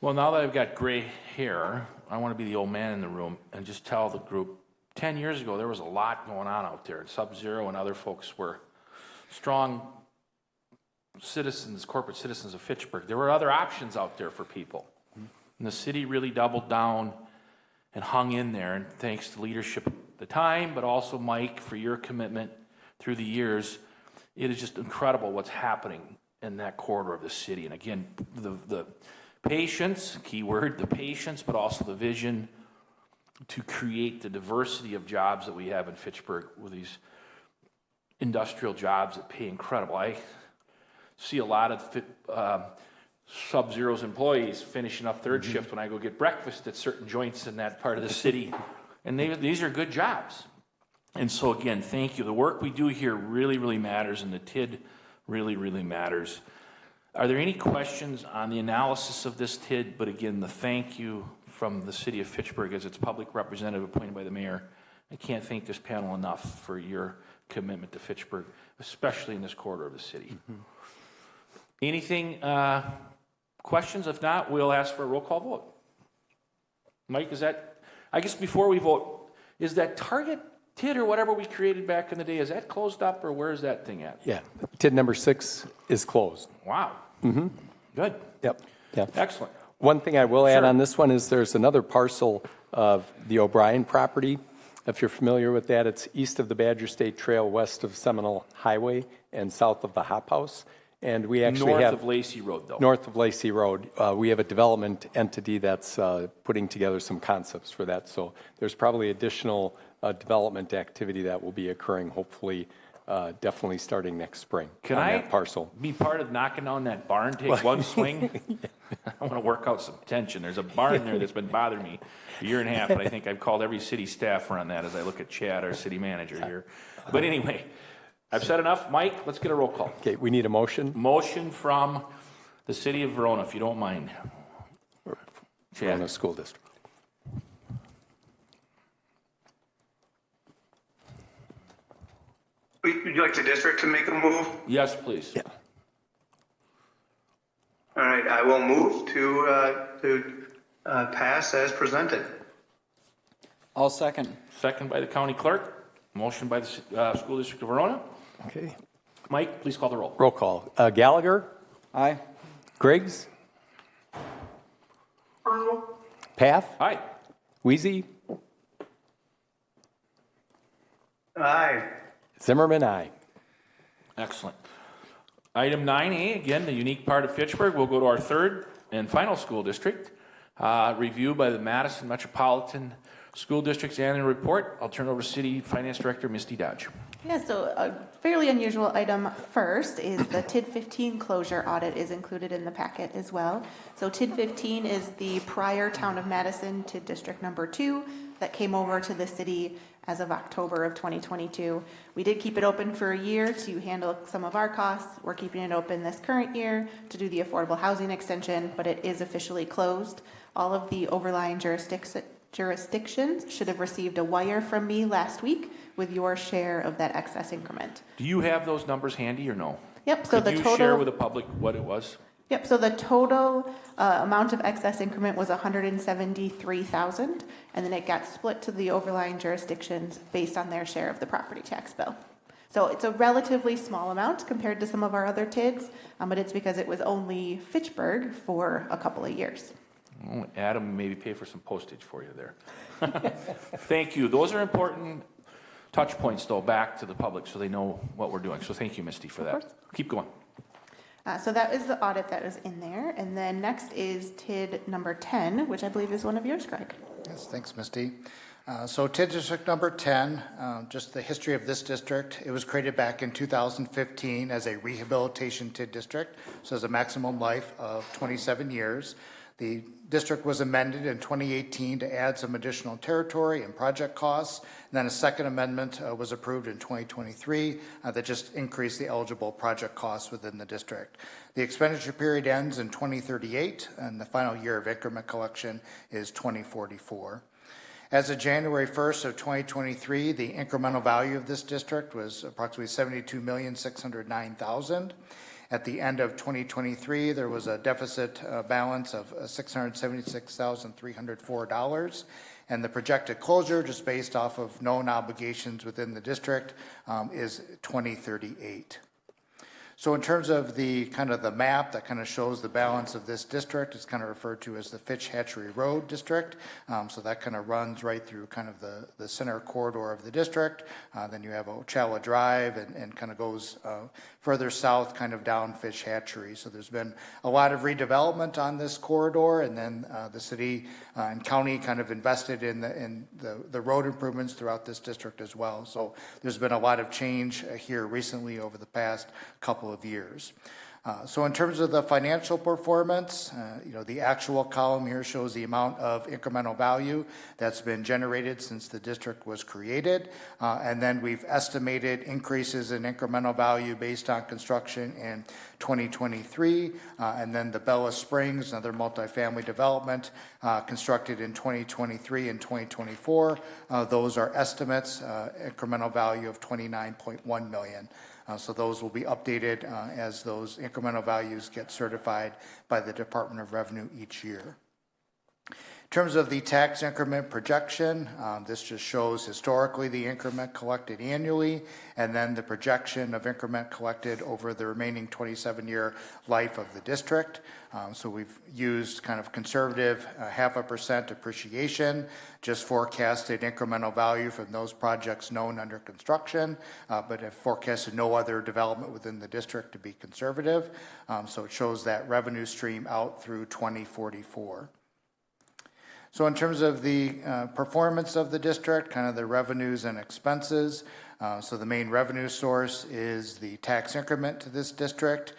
Speaker 1: Well, now that I've got gray hair, I want to be the old man in the room and just tell the group, 10 years ago, there was a lot going on out there. Sub-Zero and other folks were strong citizens, corporate citizens of Fitchburg. There were other options out there for people. And the city really doubled down and hung in there, and thanks to leadership at the time, but also Mike for your commitment through the years. It is just incredible what's happening in that corridor of the city. And again, the patience, key word, the patience, but also the vision to create the diversity of jobs that we have in Fitchburg with these industrial jobs that pay incredible. I see a lot of Sub-Zero's employees finishing up third shift when I go get breakfast at certain joints in that part of the city. And these are good jobs. And so again, thank you. The work we do here really, really matters, and the TID really, really matters. Are there any questions on the analysis of this TID? But again, the thank you from the city of Fitchburg as its public representative appointed by the mayor. I can't thank this panel enough for your commitment to Fitchburg, especially in this corridor of the city. Anything, questions? If not, we'll ask for a roll call vote. Mike, is that, I guess before we vote, is that Target TID or whatever we created back in the day, is that closed up, or where is that thing at?
Speaker 2: Yeah, TID number 6 is closed.
Speaker 1: Wow. Good.
Speaker 2: Yep.
Speaker 1: Excellent.
Speaker 2: One thing I will add on this one is there's another parcel of the O'Brien property. If you're familiar with that, it's east of the Badger State Trail, west of Seminole Highway, and south of the Hop House. And we actually
Speaker 1: North of Lacey Road, though.
Speaker 2: North of Lacey Road. We have a development entity that's putting together some concepts for that. So there's probably additional development activity that will be occurring, hopefully, definitely starting next spring.
Speaker 1: Can
Speaker 2: on
Speaker 1: I
Speaker 2: that parcel.
Speaker 1: be part of knocking down that barn, take one swing? I want to work out some tension. There's a barn there that's been bothering me a year and a half, and I think I've called every city staffer on that as I look at Chad, our city manager here. But anyway, I've said enough. Mike, let's get a roll call.
Speaker 2: Okay, we need a motion.
Speaker 1: Motion from the city of Verona, if you don't mind. Chad.
Speaker 2: Verona School District.
Speaker 5: Would you like the district to make a move?
Speaker 1: Yes, please.
Speaker 2: Yeah.
Speaker 5: All right, I will move to pass as presented.
Speaker 3: I'll second.
Speaker 1: Second by the county clerk. Motion by the school district of Verona.
Speaker 2: Okay.
Speaker 1: Mike, please call the roll.
Speaker 2: Roll call. Gallagher?
Speaker 3: Aye.
Speaker 2: Griggs? Path?
Speaker 1: Aye.
Speaker 2: Wheezy?
Speaker 5: Aye.
Speaker 2: Zimmerman, aye.
Speaker 1: Excellent. Item 9A, again, the unique part of Fitchburg. We'll go to our third and final school district. Review by the Madison Metropolitan School District's annual report. I'll turn over to City Finance Director Misty Dodge.
Speaker 7: Yeah, so a fairly unusual item first is the TID 15 closure audit is included in the packet as well. So TID 15 is the prior town of Madison TID District number 2 that came over to the city as of October of 2022. We did keep it open for a year to handle some of our costs. We're keeping it open this current year to do the affordable housing extension, but it is officially closed. All of the overlying jurisdictions should have received a wire from me last week with your share of that excess increment.
Speaker 1: Do you have those numbers handy or no?
Speaker 7: Yep, so
Speaker 1: Could
Speaker 7: the
Speaker 1: you
Speaker 7: total
Speaker 1: share with the public what it was?
Speaker 7: Yep, so the total amount of excess increment was $173,000, and then it got split to the overlying jurisdictions based on their share of the property tax bill. So it's a relatively small amount compared to some of our other TIDs, but it's because it was only Fitchburg for a couple of years.
Speaker 1: Oh, Adam, maybe pay for some postage for you there. Thank you. Those are important touch points, though, back to the public so they know what we're doing. So thank you, Misty, for that. Keep going.
Speaker 7: So that is the audit that was in there. And then next is TID number 10, which I believe is one of yours, Greg.
Speaker 6: Yes, thanks, Misty. So TID District number 10, just the history of this district. It was created back in 2015 as a rehabilitation TID district, so has a maximum life of 27 years. The district was amended in 2018 to add some additional territory and project costs. And then a second amendment was approved in 2023 that just increased the eligible project costs within the district. The expenditure period ends in 2038, and the final year of increment collection is 2044. As of January 1st of 2023, the incremental value of this district was approximately $72,609,000. At the end of 2023, there was a deficit balance of $676,304, and the projected closure, just based off of known obligations within the district, is 2038. So in terms of the kind of the map that kind of shows the balance of this district, it's kind of referred to as the Fitch Hatchery Road District. So that kind of runs right through kind of the center corridor of the district. Then you have Ochala Drive and kind of goes further south, kind of down Fitch Hatchery. So there's been a lot of redevelopment on this corridor, and then the city and county kind of invested in the road improvements throughout this district as well. So there's been a lot of change here recently over the past couple of years. So in terms of the financial performance, the actual column here shows the amount of incremental value that's been generated since the district was created. And then we've estimated increases in incremental value based on construction in 2023. And then the Bella Springs, another multifamily development constructed in 2023 and 2024. Those are estimates, incremental value of $29.1 million. So those will be updated as those incremental values get certified by the Department of Revenue each year. In terms of the tax increment projection, this just shows historically the increment collected annually and then the projection of increment collected over the remaining 27-year life of the district. So we've used kind of conservative 0.5% appreciation, just forecasted incremental value from those projects known under construction, but have forecasted no other development within the district to be conservative. So it shows that revenue stream out through 2044. So in terms of the performance of the district, kind of the revenues and expenses, so the main revenue source is the tax increment to this district.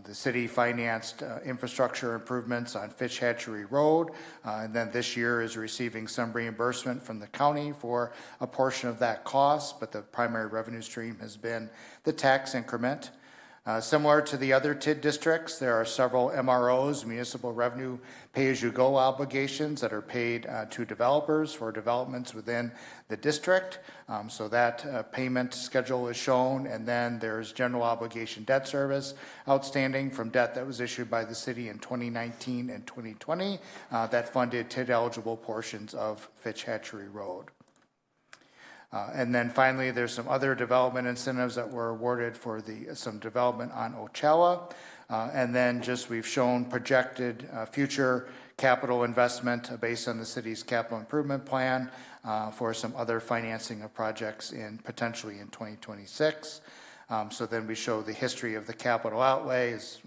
Speaker 6: The city financed infrastructure improvements on Fitch Hatchery Road, and then this year is receiving some reimbursement from the county for a portion of that cost, but the primary revenue stream has been the tax increment. Similar to the other TID districts, there are several MROs, municipal revenue pay-as-you-go obligations that are paid to developers for developments within the district. So that payment schedule is shown, and then there's general obligation debt service outstanding from debt that was issued by the city in 2019 and 2020 that funded TID-eligible portions of Fitch Hatchery Road. And then finally, there's some other development incentives that were awarded for some development on Ochala. And then just we've shown projected future capital investment based on the city's capital improvement plan for some other financing of projects potentially in 2026. So then we show the history of the capital outlay as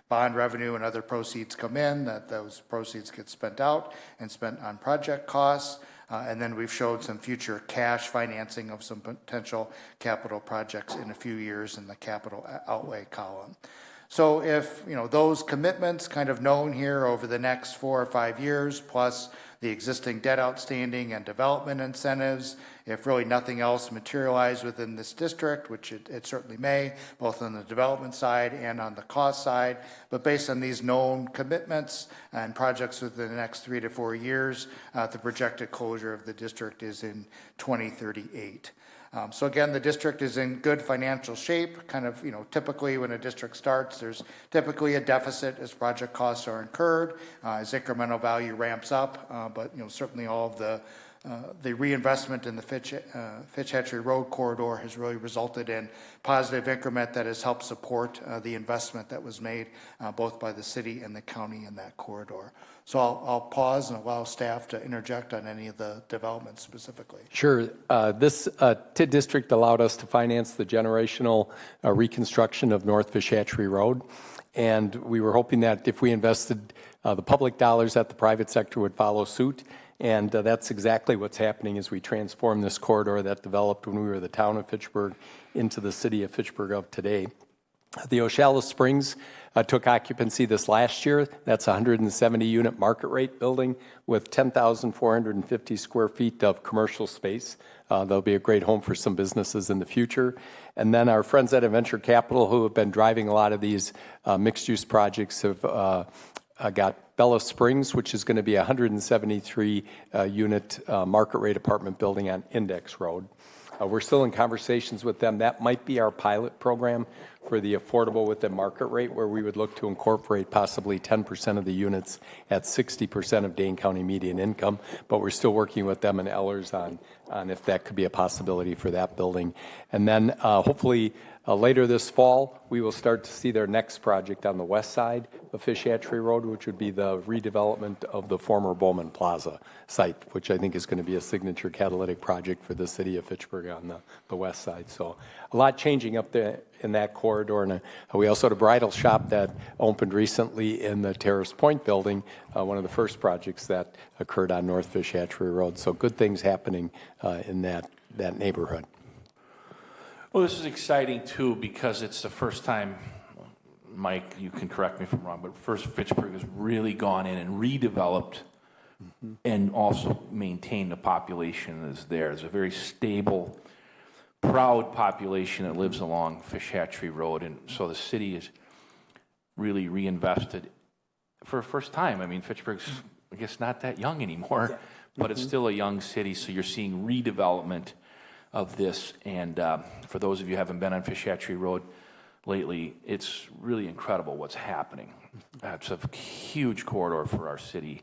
Speaker 6: bond revenue and other proceeds come in, that those proceeds get spent out and spent on project costs. And then we've showed some future cash financing of some potential capital projects in a few years in the capital outlay column. So if those commitments kind of known here over the next 4 or 5 years, plus the existing debt outstanding and development incentives, if really nothing else materialized within this district, which it certainly may, both on the development side and on the cost side, but based on these known commitments and projects within the next 3 to 4 years, the projected closure of the district is in 2038. So again, the district is in good financial shape. Kind of, typically when a district starts, there's typically a deficit as project costs are incurred, as incremental value ramps up. But certainly all of the the reinvestment in the Fitch Hatchery Road corridor has really resulted in positive increment that has helped support the investment that was made both by the city and the county in that corridor. So I'll pause and allow staff to interject on any of the developments specifically.
Speaker 2: Sure. This TID district allowed us to finance the generational reconstruction of North Fish Hatchery Road. And we were hoping that if we invested the public dollars, that the private sector would follow suit. And that's exactly what's happening as we transform this corridor that developed when we were the town of Fitchburg into the city of Fitchburg of today. The Ocala Springs took occupancy this last year. That's a 170-unit market rate building with 10,450 square feet of commercial space. There'll be a great home for some businesses in the future. And then our friends at Venture Capital, who have been driving a lot of these mixed-use projects, have got Bella Springs, which is going to be a 173-unit market rate apartment building on Index Road. We're still in conversations with them. That might be our pilot program for the affordable with the market rate, where we would look to incorporate possibly 10% of the units at 60% of Dane County median income. But we're still working with them and Ellers on if that could be a possibility for that building. And then hopefully later this fall, we will start to see their next project on the west side of Fish Hatchery Road, which would be the redevelopment of the former Bowman Plaza site, which I think is going to be a signature catalytic project for the city of Fitchburg on the west side. So a lot changing up there in that corridor. And we also had a bridal shop that opened recently in the Terrace Point building, one of the first projects that occurred on North Fish Hatchery Road. So good things happening in that neighborhood.
Speaker 1: Well, this is exciting too because it's the first time, Mike, you can correct me if I'm wrong, but first Fitchburg has really gone in and redeveloped and also maintained the population that's there. It's a very stable, proud population that lives along Fish Hatchery Road, and so the city is really reinvested for the first time. I mean, Fitchburg's, I guess, not that young anymore, but it's still a young city, so you're seeing redevelopment of this. And for those of you who haven't been on Fish Hatchery Road lately, it's really incredible what's happening. It's a huge corridor for our city,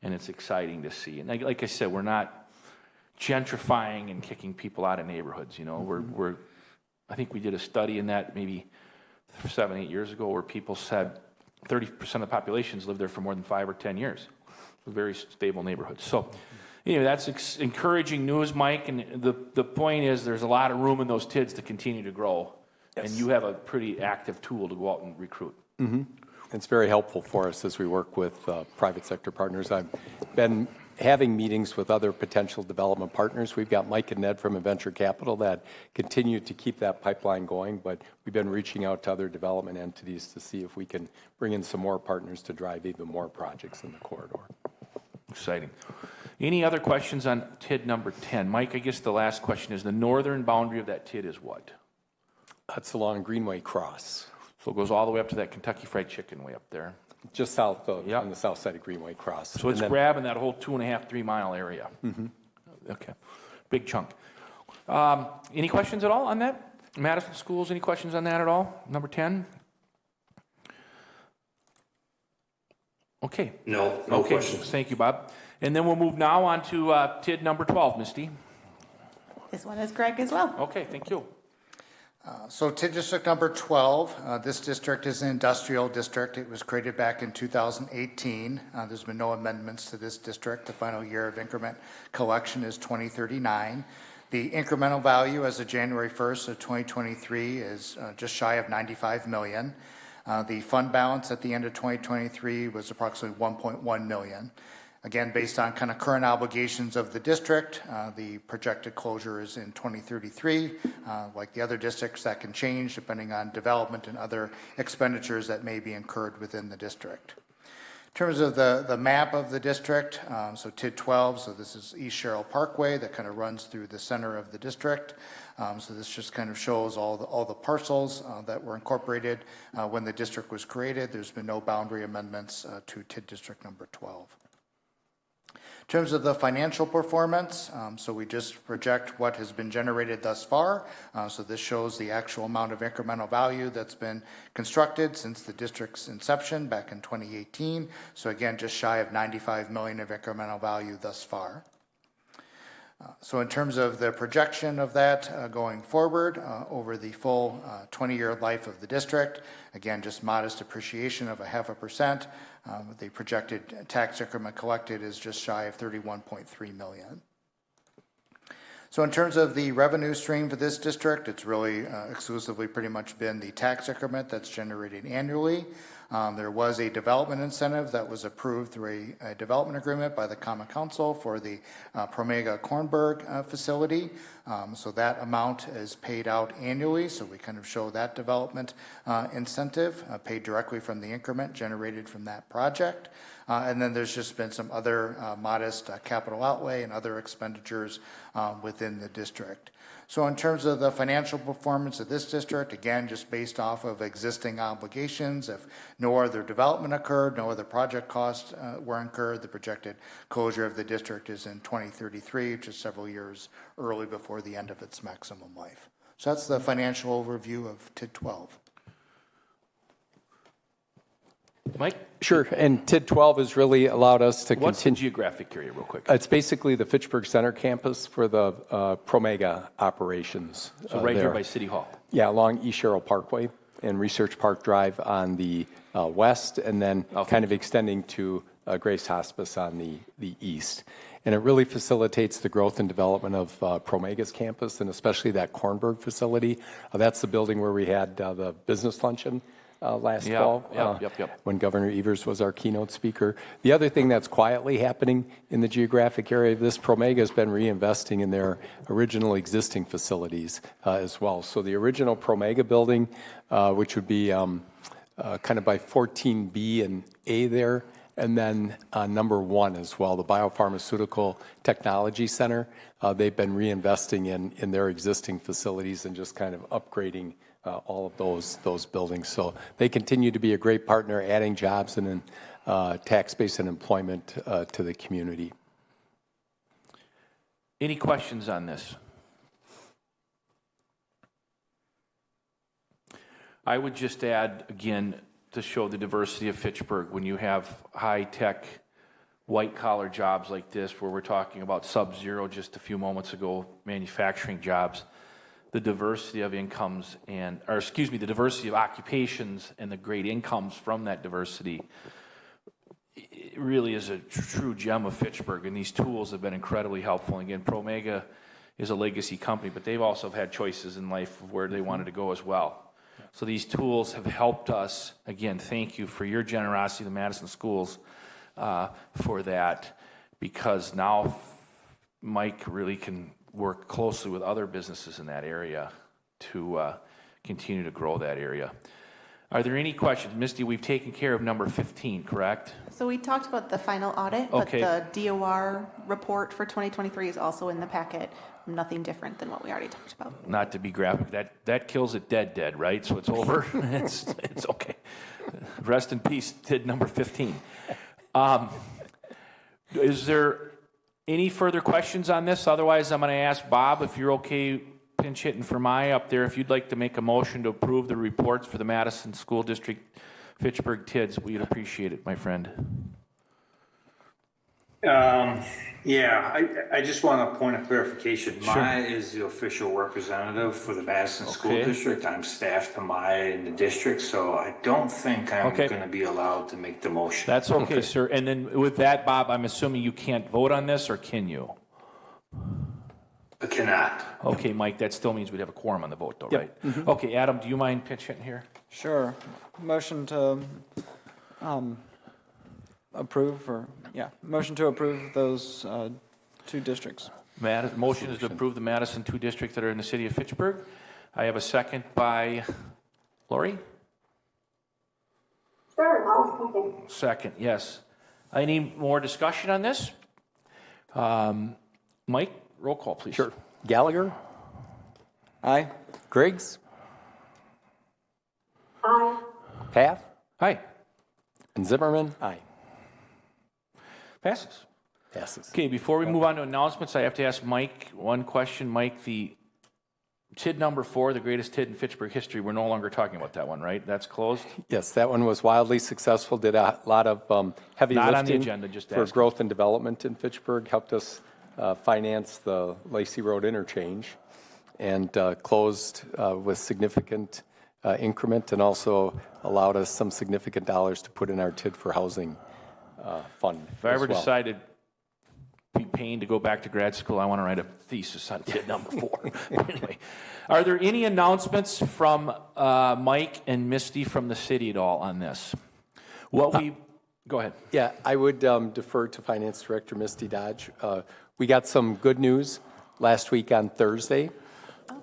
Speaker 1: and it's exciting to see. And like I said, we're not gentrifying and kicking people out of neighborhoods. You know, I think we did a study in that maybe 7-8 years ago where people said 30% of the populations lived there for more than 5 or 10 years. A very stable neighborhood. So anyway, that's encouraging news, Mike. And the point is there's a lot of room in those TIDs to continue to grow. Yes. And you have a pretty active tool to go out and recruit. Mm-hmm.
Speaker 2: It's very helpful for us as we work with private sector partners. I've been having meetings with other potential development partners. We've got Mike and Ned from Venture Capital that continue to keep that pipeline going, but we've been reaching out to other development entities to see if we can bring in some more partners to drive even more projects in the corridor.
Speaker 1: Exciting. Any other questions on TID number 10? Mike, I guess the last question is the northern boundary of that TID is what?
Speaker 2: That's along Greenway Cross.
Speaker 1: So it goes all the way up to that Kentucky Fried Chicken way up there.
Speaker 2: Just south of, on the south side of Greenway Cross.
Speaker 1: So it's grabbing that whole 2.5-3 mile area. Mm-hmm. Okay. Big chunk. Any questions at all on that? Madison Schools, any questions on that at all? Number 10? Okay.
Speaker 4: No questions.
Speaker 1: Thank you, Bob. And then we'll move now on to TID number 12, Misty.
Speaker 7: This one is Greg as well.
Speaker 1: Okay, thank you.
Speaker 6: So TID District number 12, this district is an industrial district. It was created back in 2018. There's been no amendments to this district. The final year of increment collection is 2039. The incremental value as of January 1st of 2023 is just shy of $95 million. The fund balance at the end of 2023 was approximately $1.1 million. Again, based on kind of current obligations of the district, the projected closure is in 2033. Like the other districts, that can change depending on development and other expenditures that may be incurred within the district. In terms of the map of the district, so TID 12, so this is East Sherrill Parkway that kind of runs through the center of the district. So this just kind of shows all the parcels that were incorporated when the district was created. There's been no boundary amendments to TID District number 12. In terms of the financial performance, so we just project what has been generated thus far. So this shows the actual amount of incremental value that's been constructed since the district's inception back in 2018. So again, just shy of $95 million of incremental value thus far. So in terms of the projection of that going forward over the full 20-year life of the district, again, just modest appreciation of 0.5%. The projected tax increment collected is just shy of $31.3 million. So in terms of the revenue stream for this district, it's really exclusively pretty much been the tax increment that's generated annually. There was a development incentive that was approved through a development agreement by the Common Council for the Promega Kornberg facility. So that amount is paid out annually. So we kind of show that development incentive paid directly from the increment generated from that project. And then there's just been some other modest capital outlay and other expenditures within the district. So in terms of the financial performance of this district, again, just based off of existing obligations, if no other development occurred, no other project costs were incurred, the projected closure of the district is in 2033, which is several years early before the end of its maximum life. So that's the financial overview of TID 12.
Speaker 1: Mike?
Speaker 2: Sure, and TID 12 has really allowed us to
Speaker 1: What's the
Speaker 2: continue.
Speaker 1: geographic area, real quick?
Speaker 2: It's basically the Fitchburg Center campus for the Promega operations.
Speaker 1: So right here
Speaker 2: there.
Speaker 1: by City Hall.
Speaker 2: Yeah, along East Sherrill Parkway and Research Park Drive on the west, and then kind of extending to Grace Hospice on the east. And it really facilitates the growth and development of Promega's campus, and especially that Kornberg facility. That's the building where we had the business luncheon last fall when Governor Evers was our keynote speaker. The other thing that's quietly happening in the geographic area of this, Promega has been reinvesting in their original existing facilities as well. So the original Promega building, which would be kind of by 14B and A there, and then number 1 as well, the Biopharmaceutical Technology Center. They've been reinvesting in their existing facilities and just kind of upgrading all of those buildings. So they continue to be a great partner, adding jobs and tax base and employment to the community.
Speaker 1: Any questions on this? I would just add, again, to show the diversity of Fitchburg, when you have high-tech, white-collar jobs like this, where we're talking about sub-zero just a few moments ago, manufacturing jobs, the diversity of incomes the diversity of occupations and the great incomes from that diversity, it really is a true gem of Fitchburg, and these tools have been incredibly helpful. And again, Promega is a legacy company, but they've also had choices in life of where they wanted to go as well. So these tools have helped us. Again, thank you for your generosity, the Madison schools, for that, because now Mike really can work closely with other businesses in that area to continue to grow that area. Are there any questions? Misty, we've taken care of number 15, correct?
Speaker 7: So we talked about the final audit, but the DOR report for 2023 is also in the packet. Nothing different than what we already talked about.
Speaker 1: Not to be graphic, that kills it dead, right? So it's over. it's okay. Rest in peace, TID number 15. Is there any further questions on this? Otherwise, I'm going to ask Bob, if you're okay pinch hitting for Maya up there, if you'd like to make a motion to approve the reports for the Madison School District Fitchburg TIDs, we'd appreciate it, my friend.
Speaker 4: I just want a point of clarification.
Speaker 1: Sure.
Speaker 4: Maya is the official representative for the Madison School District. I'm staff to Maya in the district, so I don't think I'm going to be allowed to make the motion.
Speaker 1: That's okay, sir. And then with that, Bob, I'm assuming you can't vote on this, or can you?
Speaker 4: I cannot.
Speaker 1: Okay, Mike, that still means we'd have a quorum on the vote, though, right? Mm-hmm. Okay, Adam, do you mind pinch hitting here?
Speaker 3: Sure. Motion to motion to approve those 2 districts.
Speaker 1: Motion is to approve the Madison 2 districts that are in the city of Fitchburg. I have a second by Lori?
Speaker 9: Sure, I'll second.
Speaker 1: Second, yes. Any more discussion on this? Mike, roll call, please.
Speaker 2: Sure. Gallagher?
Speaker 3: Aye.
Speaker 2: Griggs?
Speaker 9: Aye.
Speaker 2: Path?
Speaker 1: Aye.
Speaker 2: And Zimmerman? Aye.
Speaker 1: Passes.
Speaker 2: Passes.
Speaker 1: Okay, before we move on to announcements, I have to ask Mike one question. Mike, the TID number 4, the greatest TID in Fitchburg history, we're no longer talking about that one, right? That's closed?
Speaker 2: Yes, that one was wildly successful, did a lot of heavy
Speaker 1: Not
Speaker 2: lifting
Speaker 1: on the agenda, just
Speaker 2: for
Speaker 1: asking.
Speaker 2: growth and development in Fitchburg, helped us financed the Lacey Road interchange and closed with significant increment, and also allowed us some significant dollars to put in our TID for housing fund.
Speaker 1: If I
Speaker 2: as
Speaker 1: ever
Speaker 2: well.
Speaker 1: decided be paying to go back to grad school, I want to write a thesis on TID number 4. Anyway, are there any announcements from Mike and Misty from the city at all on this? Go ahead.
Speaker 2: Yeah, I would defer to Finance Director Misty Dodge. We got some good news last week on Thursday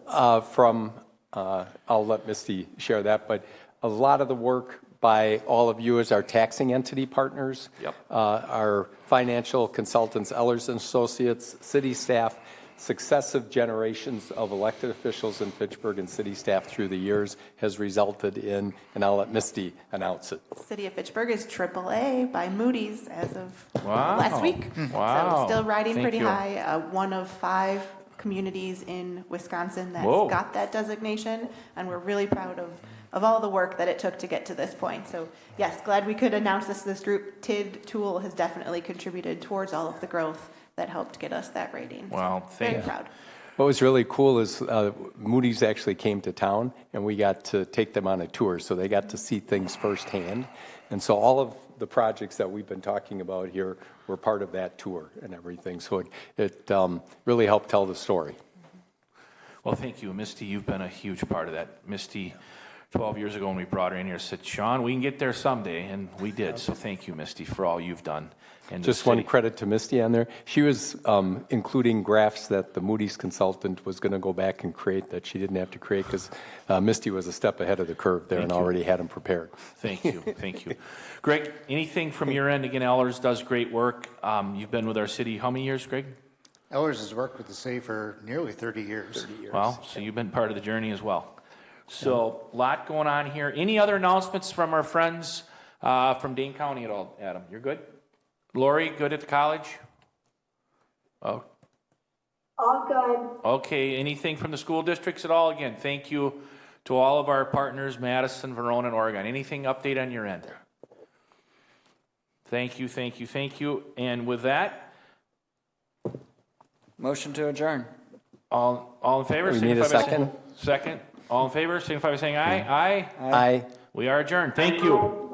Speaker 2: from, I'll let Misty share that, but a lot of the work by all of you as our taxing entity partners, our financial consultants, Ellers and Associates, city staff, successive generations of elected officials in Fitchburg and city staff through the years has resulted in, and I'll let Misty announce it.
Speaker 7: City of Fitchburg is AAA by Moody's as of
Speaker 1: Wow.
Speaker 7: last week.
Speaker 1: Wow.
Speaker 7: So still riding
Speaker 1: Thank
Speaker 7: pretty
Speaker 1: you.
Speaker 7: high. One of 5 communities in Wisconsin that's
Speaker 1: Whoa.
Speaker 7: got that designation, and we're really proud of all the work that it took to get to this point. So yes, glad we could announce this group. TID tool has definitely contributed towards all of the growth that helped get us that rating.
Speaker 1: Wow,
Speaker 7: So very proud.
Speaker 2: What was really cool is Moody's actually came to town, and we got to take them on a tour, so they got to see things firsthand. And so all of the projects that we've been talking about here were part of that tour and everything. So it really helped tell the story.
Speaker 1: Well, thank you. Misty, you've been a huge part of that. Misty, 12 years ago when we brought her in here, said, Sean, we can get there someday, and we did. So thank you, Misty, for all you've done. And
Speaker 2: Just one credit to Misty on there. She was including graphs that the Moody's consultant was going to go back and create that she didn't have to create because Misty was a step ahead of the curve there and already had them prepared.
Speaker 1: Thank you. Thank you. Greg, anything from your end? Again, Ellers does great work. You've been with our city how many years, Greg?
Speaker 6: Ellers has worked with the city for nearly 30 years.
Speaker 1: Well, so you've been part of the journey as well. So a lot going on here. Any other announcements from our friends from Dane County at all, Adam? You're good? Lori, good at the college? Oh.
Speaker 9: All good.
Speaker 1: Okay, anything from the school districts at all? Again, thank you to all of our partners, Madison, Verona, and Oregon. Anything update on your end? Thank you, thank you, thank you. And with that,
Speaker 3: Motion to adjourn.
Speaker 1: all in favor?
Speaker 2: We need a
Speaker 1: signify by
Speaker 2: second.
Speaker 1: Second. All in favor, signify by saying aye. Aye.
Speaker 2: Aye.
Speaker 1: We are adjourned. Thank you.